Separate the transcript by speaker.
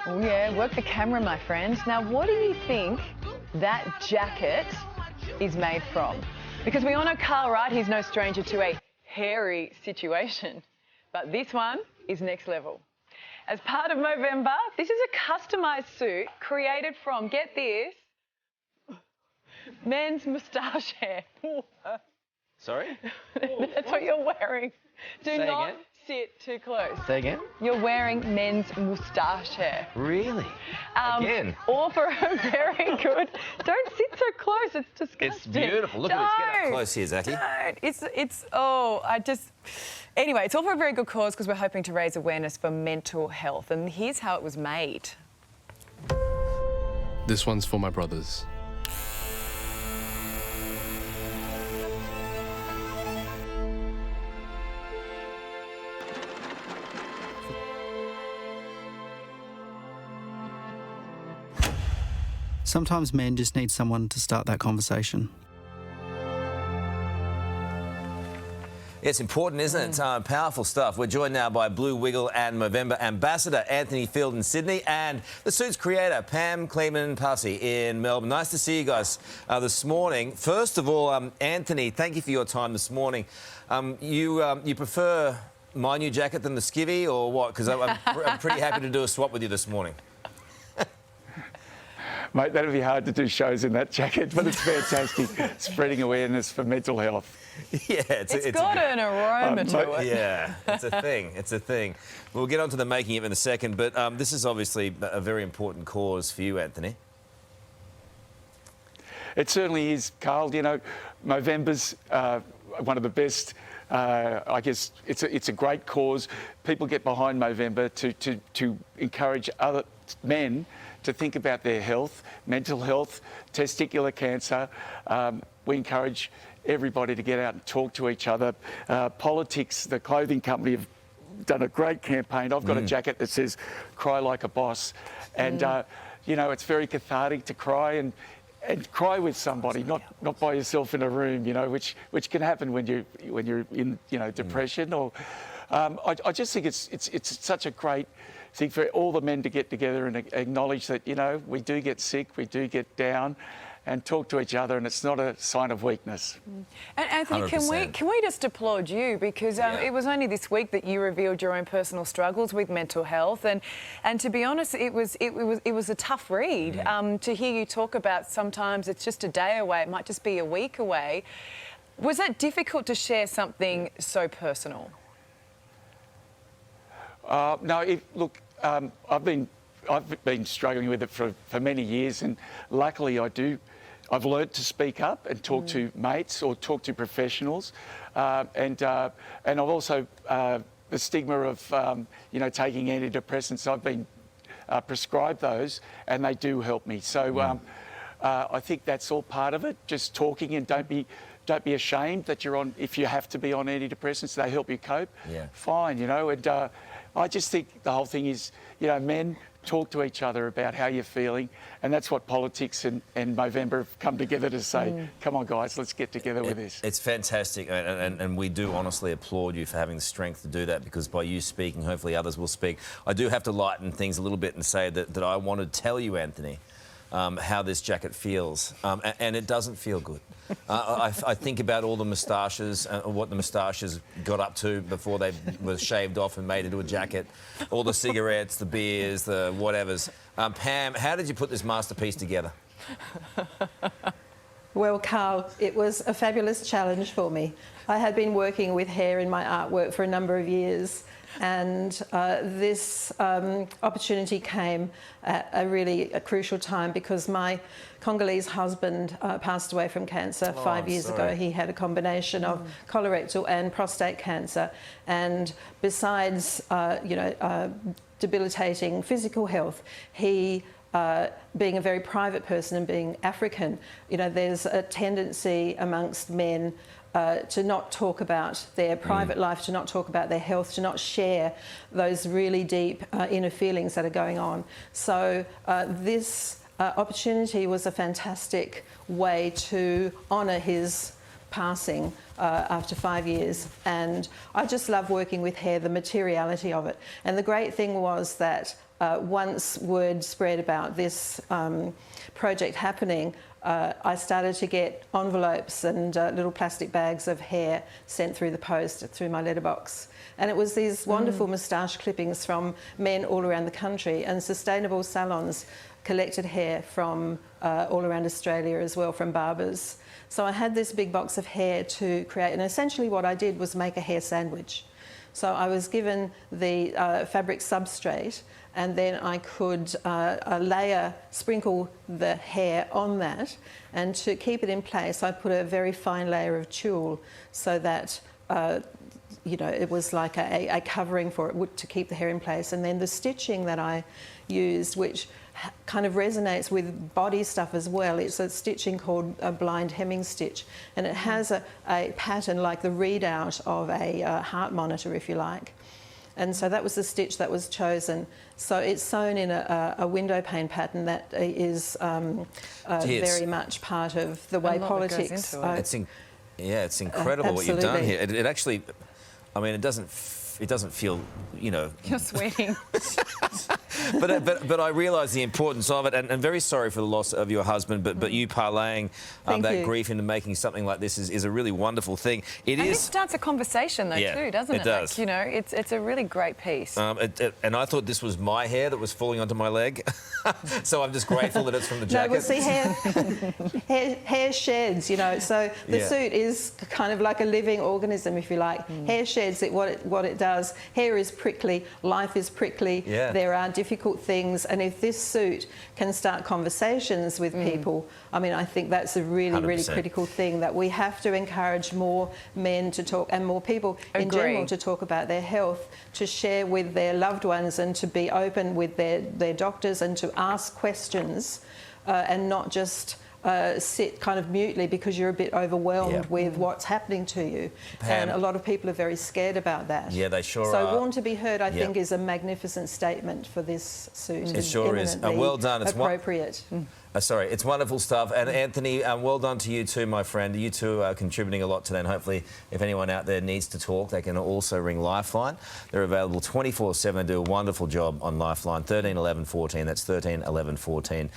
Speaker 1: Oh yeah, work the camera, my friend. Now, what do you think that jacket is made from? Because we all know Karl, right? He's no stranger to a hairy situation. But this one is next level. As part of Movember, this is a customised suit created from, get this, men's moustache hair.
Speaker 2: Sorry?
Speaker 1: That's what you're wearing. Do
Speaker 2: Say
Speaker 1: not
Speaker 2: again?
Speaker 1: sit too close.
Speaker 2: Say again?
Speaker 1: You're wearing men's moustache hair.
Speaker 2: Really? Again?
Speaker 1: All for a very good... Don't sit so close, it's disgusting.
Speaker 2: It's beautiful. Look at this. Get up close here, Zachy.
Speaker 1: Anyway, it's all for a very good cause because we're hoping to raise awareness for mental health. And here's how it was made.
Speaker 3: This one's for my brothers.
Speaker 4: Sometimes men just need someone to start that conversation.
Speaker 2: It's important, isn't it? Powerful stuff. We're joined now by Blue Wiggle and Movember Ambassador Anthony Field in Sydney and the suit's creator Pam Kleeman-Pussy in Melbourne. Nice to see you guys this morning. First of all, Anthony, thank you for your time this morning. You prefer my new jacket than the skivvy or what? Because I'm pretty happy to do a swap with you this morning.
Speaker 5: Mate, that'll be hard to do shows in that jacket, but it's fantastic. Spreading awareness for mental health.
Speaker 2: Yeah,
Speaker 1: it's got an aroma to it.
Speaker 2: Yeah, it's a thing. It's a thing. We'll get on to the making of it in a second, but this is obviously a very important cause for you, Anthony.
Speaker 5: It certainly is, Karl. You know, Movember's one of the best. I guess it's a great cause. People get behind Movember to encourage other men to think about their health, mental health, testicular cancer. We encourage everybody to get out and talk to each other. Politics, the clothing company have done a great campaign. I've got a jacket that says, "Cry like a boss." And, you know, it's very cathartic to cry and cry with somebody, not by yourself in a room, you know, which can happen when you're in, you know, depression or... I just think it's such a great thing for all the men to get together and acknowledge that, you know, we do get sick, we do get down, and talk to each other, and it's not a sign of weakness.
Speaker 1: And Anthony, can we just applaud you because it was only this week that you revealed your own personal struggles with mental health, and to be honest, it was a tough read to hear you talk about. Sometimes it's just a day away, it might just be a week away. Was that difficult to share something so personal?
Speaker 5: No, look, I've been struggling with it for many years, and luckily I've learnt to speak up and talk to mates or talk to professionals, and I've also the stigma of you know, taking antidepressants. I've been prescribed those, and they do help me. So I think that's all part of it. Just talking, and don't be ashamed that you're on. If you have to be on antidepressants, they help you cope. Yeah. Fine, you know. And I just think the whole thing is, you know, men, talk to each other about how you're feeling, and that's what politics and Movember have come together to say, come on guys, let's get together with this.
Speaker 2: It's fantastic, and we do honestly applaud you for having the strength to do that, because by you speaking, hopefully others will speak. I do have to lighten things a little bit and say that I want to tell you, Anthony, how this jacket feels, and it doesn't feel good. I think about all the moustaches, what the moustaches got up to before they were shaved off and made into a jacket, all the cigarettes, the beers, the whatevers. Pam, how did you put this masterpiece together?
Speaker 6: Well, Karl, it was a fabulous challenge for me. I had been working with hair in my artwork for a number of years, and this opportunity came at a crucial time because my Congolese husband passed away from cancer 5 years ago. He had a combination of colorectal and prostate cancer, and besides, you know, debilitating physical health, he being a very private person and being African, you know, there's a tendency amongst men to not talk about their private life, to not talk about their health, to not share those really deep inner feelings that are going on. So this opportunity was a fantastic way to honour his passing after 5 years, and I just love working with hair, the materiality of it. And the great thing was that once word spread about this project happening, I started to get envelopes and little plastic bags of hair sent through the post, through my letterbox. And it was these wonderful moustache clippings from men all around the country, and sustainable salons collected hair from all around Australia as well, from barbers. So I had this big box of hair to create, and essentially what I did was make a hair sandwich. So I was given the fabric substrate, and then I could sprinkle the hair on that, and to keep it in place I put a very fine layer of tulle so that you know, it was like a covering for it to keep the hair in place. And then the stitching that I used, which kind of resonates with body stuff as well. It's a stitching called a blind hemming stitch, and it has a pattern like the readout of a heart monitor, if you like. And so that was the stitch that was chosen. So it's sewn in a window pane pattern that is very much part of the way politics.
Speaker 2: It's incredible what you've done here. It actually, I mean, it doesn't feel, you know.
Speaker 1: You're sweating.
Speaker 2: but I realise the importance of it, and very sorry for the loss of your husband, but you parlaying that grief into making something like this is a really wonderful thing.
Speaker 1: It starts a conversation though too, doesn't it?
Speaker 2: It does.
Speaker 1: Like, you know, it's a really great piece.
Speaker 2: And I thought this was my hair that was falling onto my leg, so I'm just grateful that it's from the jacket.
Speaker 6: No, well, see, hair sheds, you know, so the suit is kind of like a living organism, if you like. Hair sheds what it does. Hair is prickly, life is prickly, there are difficult things, and if this suit can start conversations with people, I mean, I think that's a really,
Speaker 2: 100%.
Speaker 6: really critical thing, that we have to encourage more men to talk, and more people in general to talk about their health, to share with their loved ones, and to be open with their doctors, and to ask questions and not just sit kind of mutely because you're a bit overwhelmed with what's happening to you.
Speaker 2: Pam,
Speaker 6: and a lot of people are very scared about that.
Speaker 2: Yeah, they sure are.
Speaker 6: So Born to be Heard, I think, is a magnificent statement for this suit.
Speaker 2: It sure is. Well done. It's
Speaker 6: appropriate.
Speaker 2: Sorry, it's wonderful stuff. And Anthony, well done to you too, my friend. You two are contributing a lot today, and hopefully if anyone out there needs to talk, they can also ring Lifeline. They're available 24/7. They do a wonderful job on Lifeline. 13 11 14. That's 13 11 14.